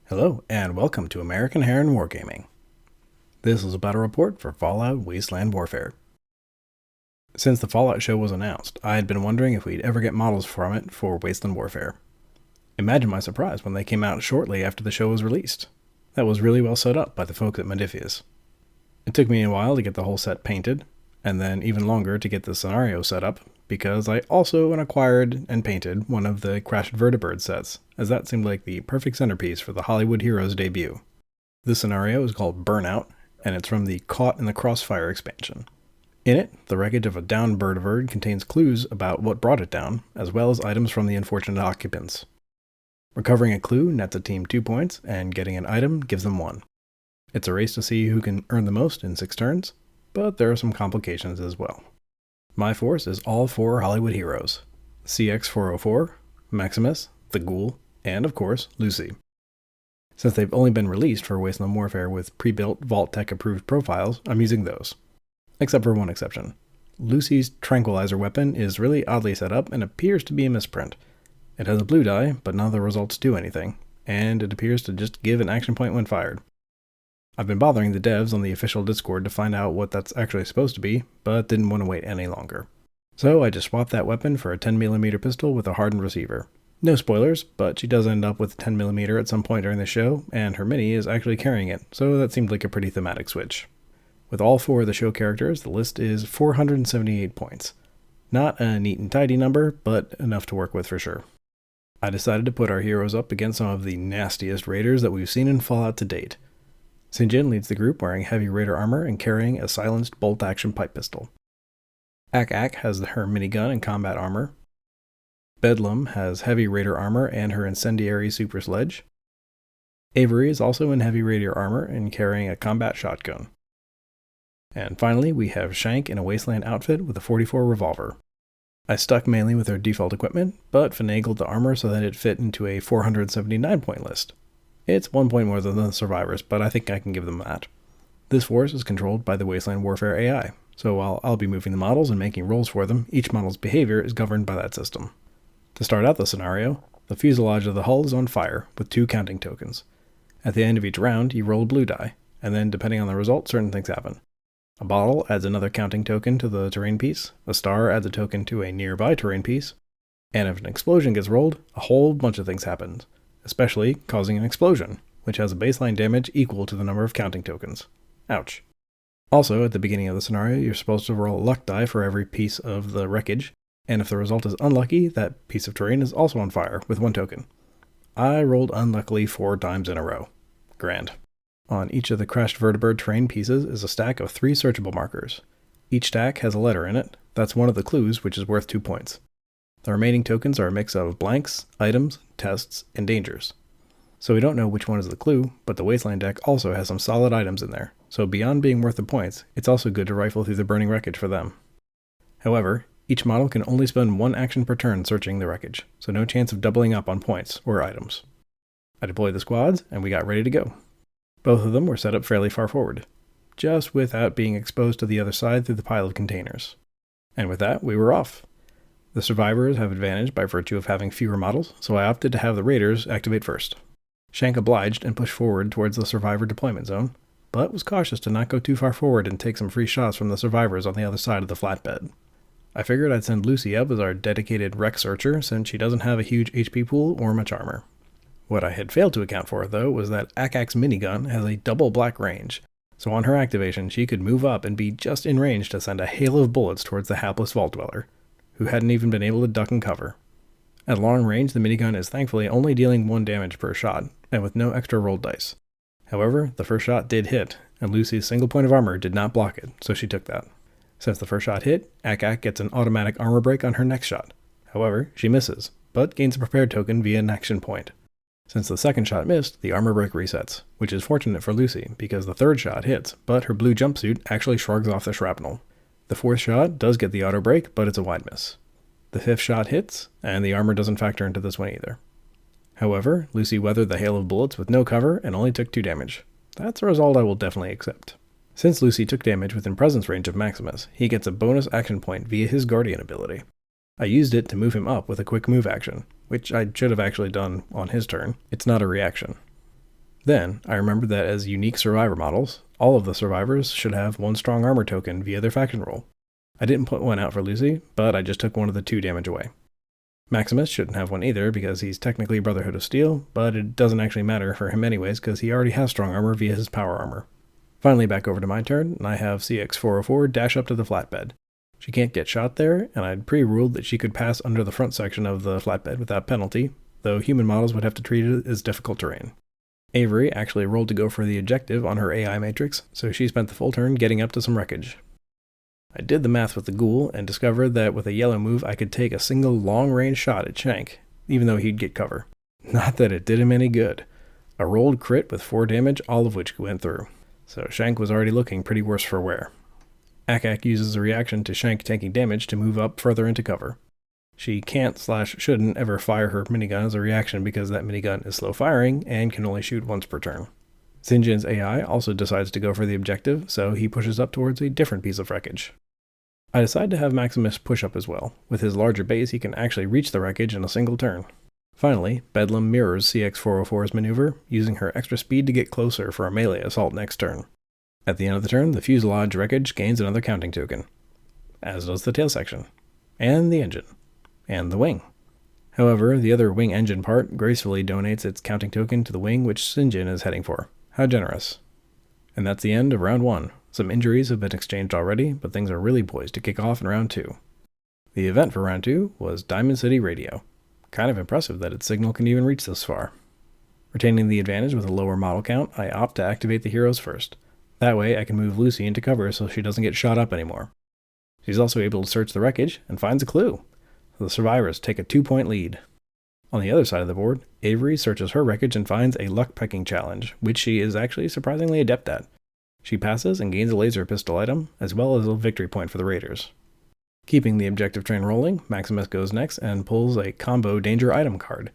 Hello, and welcome to American Heron Wargaming. This is a battle report for Fallout Wasteland Warfare. Since the Fallout show was announced, I had been wondering if we'd ever get models from it for Wasteland Warfare. Imagine my surprise when they came out shortly after the show was released. That was really well set up by the folks at Modifius. It took me a while to get the whole set painted, and then even longer to get the scenario set up, because I also acquired and painted one of the crashed Vertibird sets, as that seemed like the perfect centerpiece for the Hollywood Heroes debut. This scenario is called Burnout, and it's from the Caught in the Crossfire expansion. In it, the wreckage of a downed Vertibird contains clues about what brought it down, as well as items from the unfortunate occupants. Recovering a clue nets a team 2 points, and getting an item gives them 1. It's a race to see who can earn the most in 6 turns, but there are some complications as well. My force is all 4 Hollywood heroes: CX-404, Maximus, the Ghoul, and of course, Lucy. Since they've only been released for Wasteland Warfare with pre-built Vault-Tec approved profiles, I'm using those. Except for one exception. Lucy's tranquilizer weapon is really oddly set up and appears to be a misprint. It has a blue die, but none of the results do anything, and it appears to just give an action point when fired. I've been bothering the devs on the official Discord to find out what that's actually supposed to be, but didn't want to wait any longer. So I just swapped that weapon for a 10mm pistol with a hardened receiver. No spoilers, but she does end up with a 10mm at some point during the show, and her mini is actually carrying it, so that seemed like a pretty thematic switch. With all 4 of the show characters, the list is 478 points. Not a neat and tidy number, but enough to work with for sure. I decided to put our heroes up against some of the nastiest raiders that we've seen in Fallout to date. Sinjin leads the group wearing heavy raider armor and carrying a silenced bolt-action pipe pistol. Ack Ack has her minigun and combat armor. Bedlam has heavy raider armor and her incendiary super sledge. Avery is also in heavy raider armor and carrying a combat shotgun. And finally, we have Shank in a wasteland outfit with a .44 revolver. I stuck mainly with her default equipment, but finagled the armor so that it fit into a 479 point list. It's 1 point more than the survivors, but I think I can give them that. This force is controlled by the Wasteland Warfare AI, so while I'll be moving the models and making rolls for them, each model's behavior is governed by that system. To start out the scenario, the fuselage of the hull is on fire, with 2 counting tokens. At the end of each round, you roll a blue die, and then depending on the result, certain things happen. A bottle adds another counting token to the terrain piece, a star adds a token to a nearby terrain piece, and if an explosion gets rolled, a whole bunch of things happen, especially causing an explosion, which has a baseline damage equal to the number of counting tokens. Ouch. Also, at the beginning of the scenario, you're supposed to roll a luck die for every piece of the wreckage, and if the result is unlucky, that piece of terrain is also on fire with 1 token. I rolled unluckily 4 times in a row. Grand. On each of the crashed Vertibird terrain pieces is a stack of 3 searchable markers. Each stack has a letter in it. That's one of the clues, which is worth 2 points. The remaining tokens are a mix of blanks, items, tests, and dangers. So we don't know which one is the clue, but the Wasteland deck also has some solid items in there, so beyond being worth the points, it's also good to rifle through the burning wreckage for them. However, each model can only spend 1 action per turn searching the wreckage, so no chance of doubling up on points or items. I deployed the squads, and we got ready to go. Both of them were set up fairly far forward, just without being exposed to the other side through the pile of containers. And with that, we were off. The survivors have advantage by virtue of having fewer models, so I opted to have the raiders activate first. Shank obliged and pushed forward towards the survivor deployment zone, but was cautious to not go too far forward and take some free shots from the survivors on the other side of the flatbed. I figured I'd send Lucy up as our dedicated wreck searcher since she doesn't have a huge HP pool or much armor. What I had failed to account for, though, was that Ack Ack's minigun has a double black range, so on her activation she could move up and be just in range to send a hail of bullets towards the hapless vault dweller, who hadn't even been able to duck and cover. At long range, the minigun is thankfully only dealing 1 damage per shot, and with no extra rolled dice. However, the first shot did hit, and Lucy's single point of armor did not block it, so she took that. Since the first shot hit, Ack Ack gets an automatic armor break on her next shot. However, she misses, but gains a prepared token via an action point. Since the second shot missed, the armor break resets, which is fortunate for Lucy, because the third shot hits, but her blue jumpsuit actually shrugs off the shrapnel. The 4th shot does get the auto break, but it's a wide miss. The 5th shot hits, and the armor doesn't factor into this one either. However, Lucy weathered the hail of bullets with no cover and only took 2 damage. That's a result I will definitely accept. Since Lucy took damage within presence range of Maximus, he gets a bonus action point via his Guardian ability. I used it to move him up with a quick move action, which I should have actually done on his turn. It's not a reaction. Then, I remembered that as unique survivor models, all of the survivors should have 1 strong armor token via their faction role. I didn't put one out for Lucy, but I just took one of the 2 damage away. Maximus shouldn't have one either because he's technically Brotherhood of Steel, but it doesn't actually matter for him anyways because he already has strong armor via his power armor. Finally back over to my turn, and I have CX-404 dash up to the flatbed. She can't get shot there, and I'd pre-ruled that she could pass under the front section of the flatbed without penalty, though human models would have to treat it as difficult terrain. Avery actually rolled to go for the objective on her AI matrix, so she spent the full turn getting up to some wreckage. I did the math with the Ghoul and discovered that with a yellow move I could take a single long-range shot at Shank, even though he'd get cover. Not that it did him any good. A rolled crit with 4 damage, all of which went through. So Shank was already looking pretty worse for wear. Ack Ack uses a reaction to Shank taking damage to move up further into cover. She can't/shouldn't ever fire her minigun as a reaction because that minigun is slow firing and can only shoot once per turn. Sinjin's AI also decides to go for the objective, so he pushes up towards a different piece of wreckage. I decide to have Maximus push up as well. With his larger base, he can actually reach the wreckage in a single turn. Finally, Bedlam mirrors CX-404's maneuver, using her extra speed to get closer for a melee assault next turn. At the end of the turn, the fuselage wreckage gains another counting token, as does the tail section, and the engine, and the wing. However, the other wing engine part gracefully donates its counting token to the wing which Sinjin is heading for. How generous. And that's the end of round 1. Some injuries have been exchanged already, but things are really poised to kick off in round 2. The event for round 2 was Diamond City Radio. Kind of impressive that its signal can even reach this far. Retaining the advantage with a lower model count, I opt to activate the heroes first. That way I can move Lucy into cover so she doesn't get shot up anymore. She's also able to search the wreckage and finds a clue. So the survivors take a 2-point lead. On the other side of the board, Avery searches her wreckage and finds a luck pecking challenge, which she is actually surprisingly adept at. She passes and gains a laser pistol item, as well as a victory point for the raiders. Keeping the objective train rolling, Maximus goes next and pulls a combo danger item card.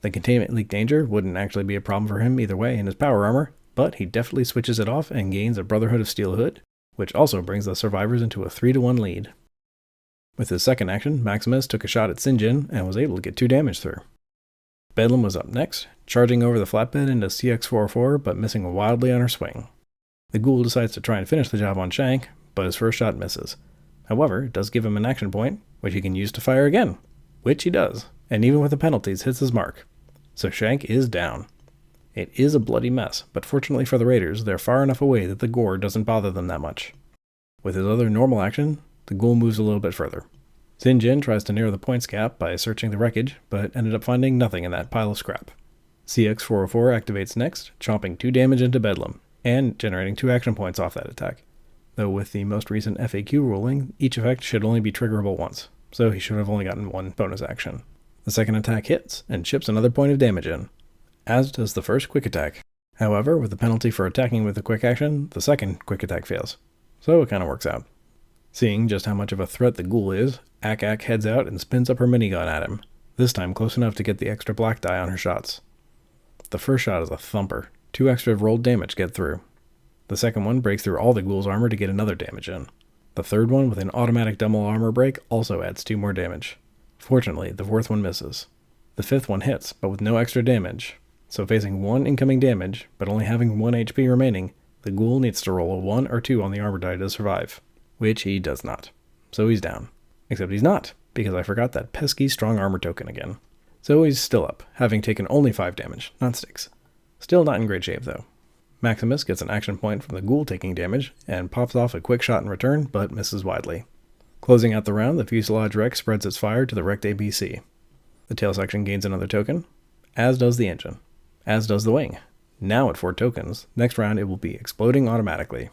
The containment leak danger wouldn't actually be a problem for him either way in his power armor, but he definitely switches it off and gains a Brotherhood of Steel hood, which also brings the survivors into a 3-1 lead. With his second action, Maximus took a shot at Sinjin and was able to get 2 damage through. Bedlam was up next, charging over the flatbed into CX-404 but missing wildly on her swing. The Ghoul decides to try and finish the job on Shank, but his first shot misses. However, it does give him an action point, which he can use to fire again, which he does, and even with the penalties hits his mark. So Shank is down. It is a bloody mess, but fortunately for the raiders, they're far enough away that the gore doesn't bother them that much. With his other normal action, the Ghoul moves a little bit further. Sinjin tries to narrow the points gap by searching the wreckage, but ended up finding nothing in that pile of scrap. CX-404 activates next, chomping 2 damage into Bedlam, and generating 2 action points off that attack. Though with the most recent FAQ ruling, each effect should only be triggerable once, so he should have only gotten 1 bonus action. The second attack hits, and chips another point of damage in, as does the first quick attack. However, with the penalty for attacking with a quick action, the second quick attack fails, so it kinda works out. Seeing just how much of a threat the Ghoul is, Ack Ack heads out and spins up her minigun at him, this time close enough to get the extra black die on her shots. The first shot is a thumper. 2 extra rolled damage get through. The second one breaks through all the Ghoul's armor to get another damage in. The third one with an automatic double armor break also adds 2 more damage. Fortunately, the fourth one misses. The fifth one hits, but with no extra damage. So facing 1 incoming damage, but only having 1 HP remaining, the Ghoul needs to roll a 1 or 2 on the armor die to survive. Which he does not. So he's down. Except he's not, because I forgot that pesky strong armor token again. So he's still up, having taken only 5 damage, not 6. Still not in great shape though. Maximus gets an action point from the Ghoul taking damage, and pops off a quick shot in return, but misses widely. Closing out the round, the fuselage wreck spreads its fire to the wrecked ABC. The tail section gains another token, as does the engine, as does the wing. Now at 4 tokens, next round it will be exploding automatically.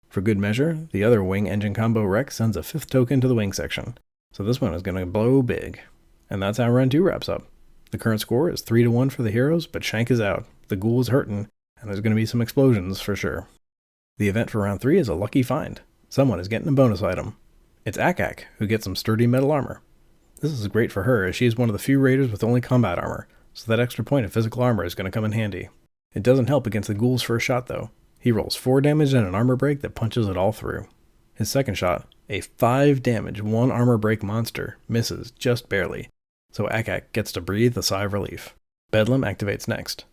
For good measure, the other wing engine combo wreck sends a 5th token to the wing section, so this one is going to blow big. And that's how round 2 wraps up. The current score is 3-1 for the heroes, but Shank is out, the Ghoul is hurting, and there's going to be some explosions for sure. The event for round 3 is a lucky find. Someone is getting a bonus item. It's Ack Ack, who gets some sturdy metal armor. This is great for her, as she is one of the few raiders with only combat armor, so that extra point of physical armor is going to come in handy. It doesn't help against the Ghoul's first shot though. He rolls 4 damage and an armor break that punches it all through. His second shot, a 5 damage 1 armor break monster, misses just barely, so Ack Ack gets to breathe a sigh of relief. Bedlam activates next.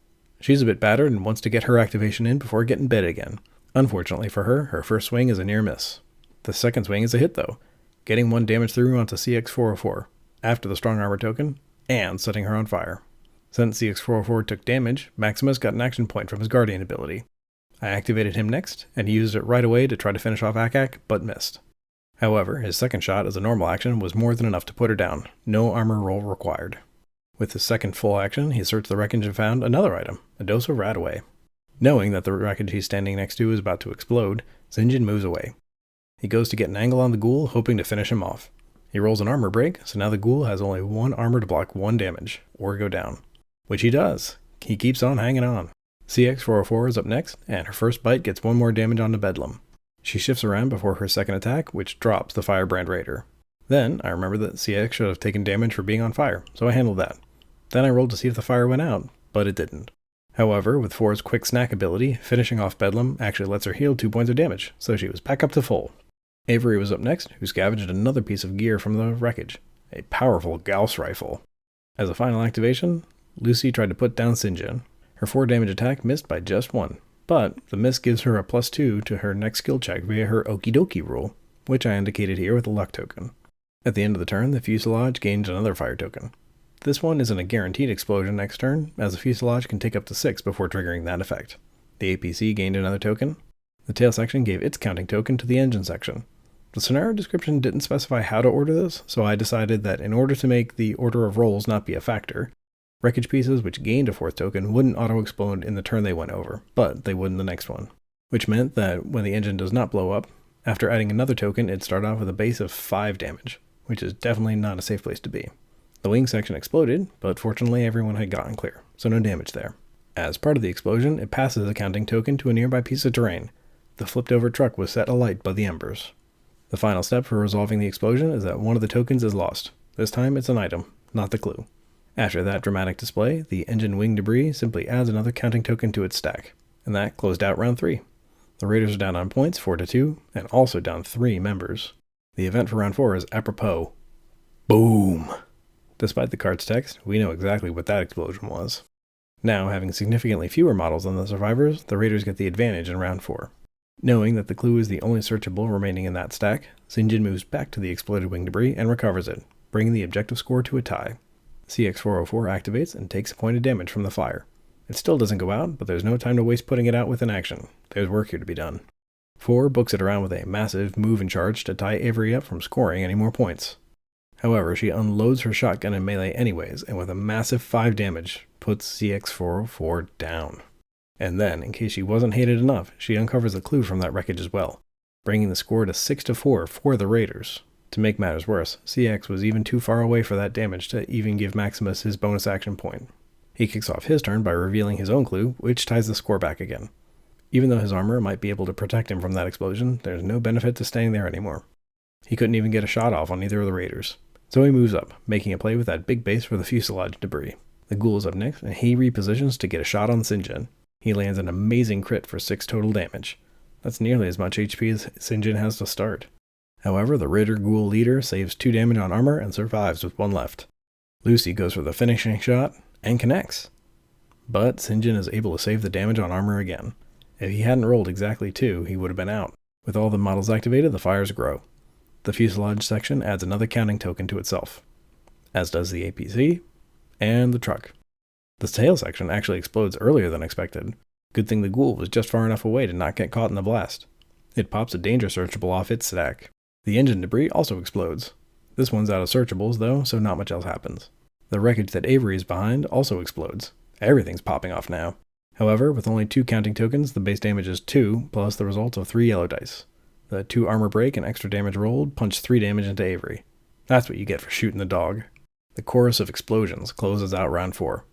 She's a bit battered and wants to get her activation in before getting bit again. Unfortunately for her, her first swing is a near miss. The second swing is a hit though, getting 1 damage through onto CX404, after the strong armor token, and setting her on fire. Since CX404 took damage, Maximus got an action point from his Guardian ability. I activated him next, and he used it right away to try to finish off Ack Ack, but missed. However, his second shot as a normal action was more than enough to put her down, no armor roll required. With his second full action, he searched the wreckage and found another item, a dose of Radaway. Knowing that the wreckage he's standing next to is about to explode, Sinjin moves away. He goes to get an angle on the Ghoul, hoping to finish him off. He rolls an armor break, so now the Ghoul has only 1 armor to block 1 damage, or go down. Which he does. He keeps on hanging on. CX404 is up next, and her first bite gets 1 more damage onto Bedlam. She shifts around before her second attack, which drops the Firebrand Raider. Then, I remember that CX should have taken damage for being on fire, so I handled that. Then I rolled to see if the fire went out, but it didn't. However, with 4's quick snack ability, finishing off Bedlam actually lets her heal 2 points of damage, so she was back up to full. Avery was up next, who scavenged another piece of gear from the wreckage, a powerful Gauss rifle. As a final activation, Lucy tried to put down Sinjin. Her 4 damage attack missed by just 1, but the miss gives her a +2 to her next skill check via her Okie Dokie rule, which I indicated here with a luck token. At the end of the turn, the fuselage gains another fire token. This one isn't a guaranteed explosion next turn, as the fuselage can take up to 6 before triggering that effect. The APC gained another token. The tail section gave its counting token to the engine section. The scenario description didn't specify how to order this, so I decided that in order to make the order of rolls not be a factor, wreckage pieces which gained a 4th token wouldn't auto-explode in the turn they went over, but they would in the next one. Which meant that when the engine does not blow up, after adding another token it'd start off with a base of 5 damage, which is definitely not a safe place to be. The wing section exploded, but fortunately everyone had gotten clear, so no damage there. As part of the explosion, it passes a counting token to a nearby piece of terrain. The flipped over truck was set alight by the embers. The final step for resolving the explosion is that one of the tokens is lost. This time it's an item, not the clue. After that dramatic display, the engine wing debris simply adds another counting token to its stack, and that closed out round 3. The Raiders are down on points 4-2, and also down 3 members. The event for round 4 is apropos. Boom! Despite the card's text, we know exactly what that explosion was. Now, having significantly fewer models than the survivors, the Raiders get the advantage in round 4. Knowing that the clue is the only searchable remaining in that stack, Sinjin moves back to the exploded wing debris and recovers it, bringing the objective score to a tie. CX404 activates and takes a point of damage from the fire. It still doesn't go out, but there's no time to waste putting it out with an action. There's work here to be done. 4 books it around with a massive move and charge to tie Avery up from scoring any more points. However, she unloads her shotgun in melee anyways, and with a massive 5 damage, puts CX404 down. And then, in case she wasn't hated enough, she uncovers a clue from that wreckage as well, bringing the score to 6-4 for the Raiders. To make matters worse, CX was even too far away for that damage to even give Maximus his bonus action point. He kicks off his turn by revealing his own clue, which ties the score back again. Even though his armor might be able to protect him from that explosion, there's no benefit to staying there anymore. He couldn't even get a shot off on either of the Raiders. So he moves up, making a play with that big base for the fuselage debris. The Ghoul is up next, and he repositions to get a shot on Sinjin. He lands an amazing crit for 6 total damage. That's nearly as much HP as Sinjin has to start. However, the Raider Ghoul leader saves 2 damage on armor and survives with 1 left. Lucy goes for the finishing shot, and connects. But Sinjin is able to save the damage on armor again. If he hadn't rolled exactly 2, he would have been out. With all the models activated, the fires grow. The fuselage section adds another counting token to itself, as does the APC and the truck. The tail section actually explodes earlier than expected. Good thing the Ghoul was just far enough away to not get caught in the blast. It pops a danger searchable off its stack. The engine debris also explodes. This one's out of searchables though, so not much else happens. The wreckage that Avery is behind also explodes. Everything's popping off now. However, with only 2 counting tokens, the base damage is 2, plus the result of 3 yellow dice. The 2 armor break and extra damage rolled punch 3 damage into Avery. That's what you get for shooting the dog. The chorus of explosions closes out round 4.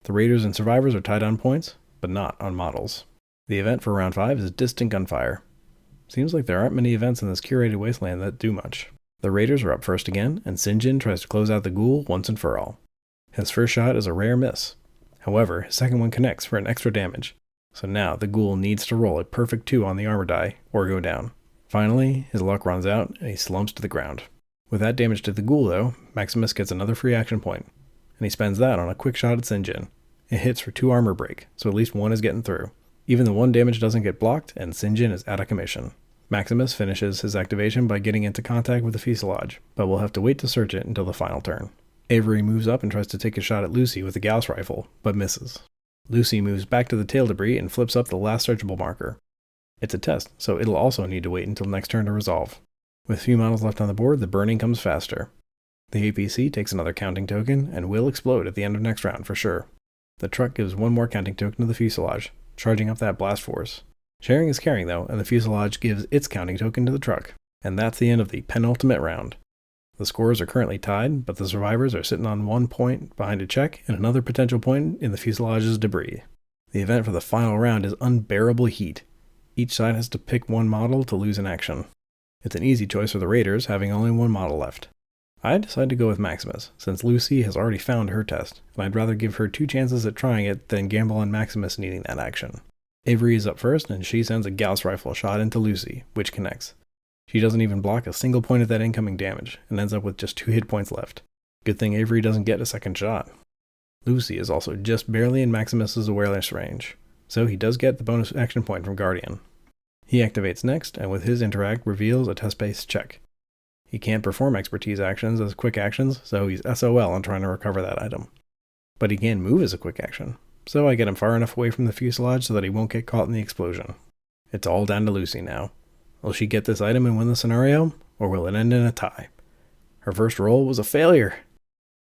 The Raiders and Survivors are tied on points, but not on models. The event for round 5 is Distant Gunfire. Seems like there aren't many events in this curated wasteland that do much. The Raiders are up first again, and Sinjin tries to close out the Ghoul once and for all. His first shot is a rare miss. However, his second one connects for an extra damage, so now the Ghoul needs to roll a perfect 2 on the armor die, or go down. Finally, his luck runs out, and he slumps to the ground. With that damage to the Ghoul though, Maximus gets another free action point, and he spends that on a quick shot at Sinjin. It hits for 2 armor break, so at least one is getting through. Even the 1 damage doesn't get blocked, and Sinjin is out of commission. Maximus finishes his activation by getting into contact with the fuselage, but we'll have to wait to search it until the final turn. Avery moves up and tries to take a shot at Lucy with a Gauss rifle, but misses. Lucy moves back to the tail debris and flips up the last searchable marker. It's a test, so it'll also need to wait until next turn to resolve. With few models left on the board, the burning comes faster. The APC takes another counting token and will explode at the end of next round for sure. The truck gives 1 more counting token to the fuselage, charging up that blast force. Sharing is caring though, and the fuselage gives its counting token to the truck. And that's the end of the penultimate round. The scores are currently tied, but the survivors are sitting on 1 point behind a check and another potential point in the fuselage's debris. The event for the final round is unbearable heat. Each side has to pick 1 model to lose in action. It's an easy choice for the Raiders, having only 1 model left. I decided to go with Maximus, since Lucy has already found her test, and I'd rather give her 2 chances at trying it than gamble on Maximus needing that action. Avery is up first, and she sends a Gauss rifle shot into Lucy, which connects. She doesn't even block a single point of that incoming damage, and ends up with just 2 hit points left. Good thing Avery doesn't get a second shot. Lucy is also just barely in Maximus's awareness range, so he does get the bonus action point from Guardian. He activates next, and with his interact reveals a test-based check. He can't perform expertise actions as quick actions, so he's SOL on trying to recover that item. But he can move as a quick action, so I get him far enough away from the fuselage so that he won't get caught in the explosion. It's all down to Lucy now. Will she get this item and win the scenario, or will it end in a tie? Her first roll was a failure,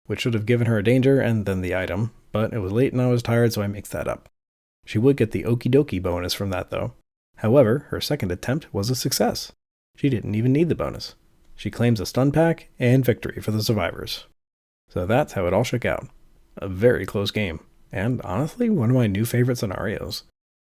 which should have given her a danger and then the item, but it was late and I was tired, so I mixed that up. She would get the okie dokie bonus from that though. However, her second attempt was a success. She didn't even need the bonus. She claims a stun pack and victory for the survivors. So that's how it all shook out. A very close game, and honestly, one of my new favorite scenarios.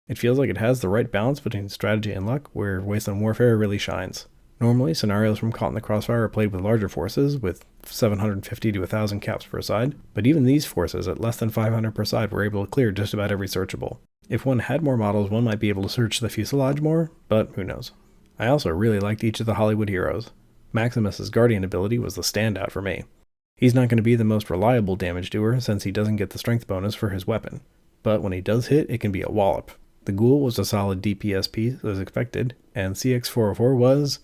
It feels like it has the right balance between strategy and luck, where Wasteland Warfare really shines. Normally, scenarios from Caught in the Crossfire are played with larger forces, with 750 to 1,000 caps per side, but even these forces at less than 500 per side were able to clear just about every searchable. If one had more models, one might be able to search the fuselage more, but who knows. I also really liked each of the Hollywood heroes. Maximus's Guardian ability was the standout for me. He's not going to be the most reliable damage doer since he doesn't get the strength bonus for his weapon, but when he does hit, it can be a wallop. The Ghoul was a solid DPS piece as expected, and CX404 was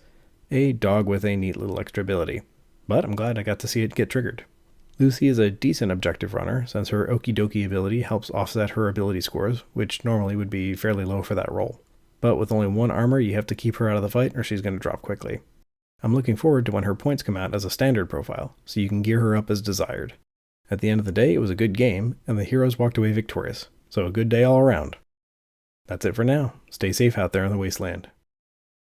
a dog with a neat little extra ability, but I'm glad I got to see it get triggered. Lucy is a decent objective runner since her okie dokie ability helps offset her ability scores, which normally would be fairly low for that role. But with only 1 armor, you have to keep her out of the fight or she's going to drop quickly. I'm looking forward to when her points come out as a standard profile, so you can gear her up as desired. At the end of the day, it was a good game, and the heroes walked away victorious, so a good day all around. That's it for now. Stay safe out there in the wasteland.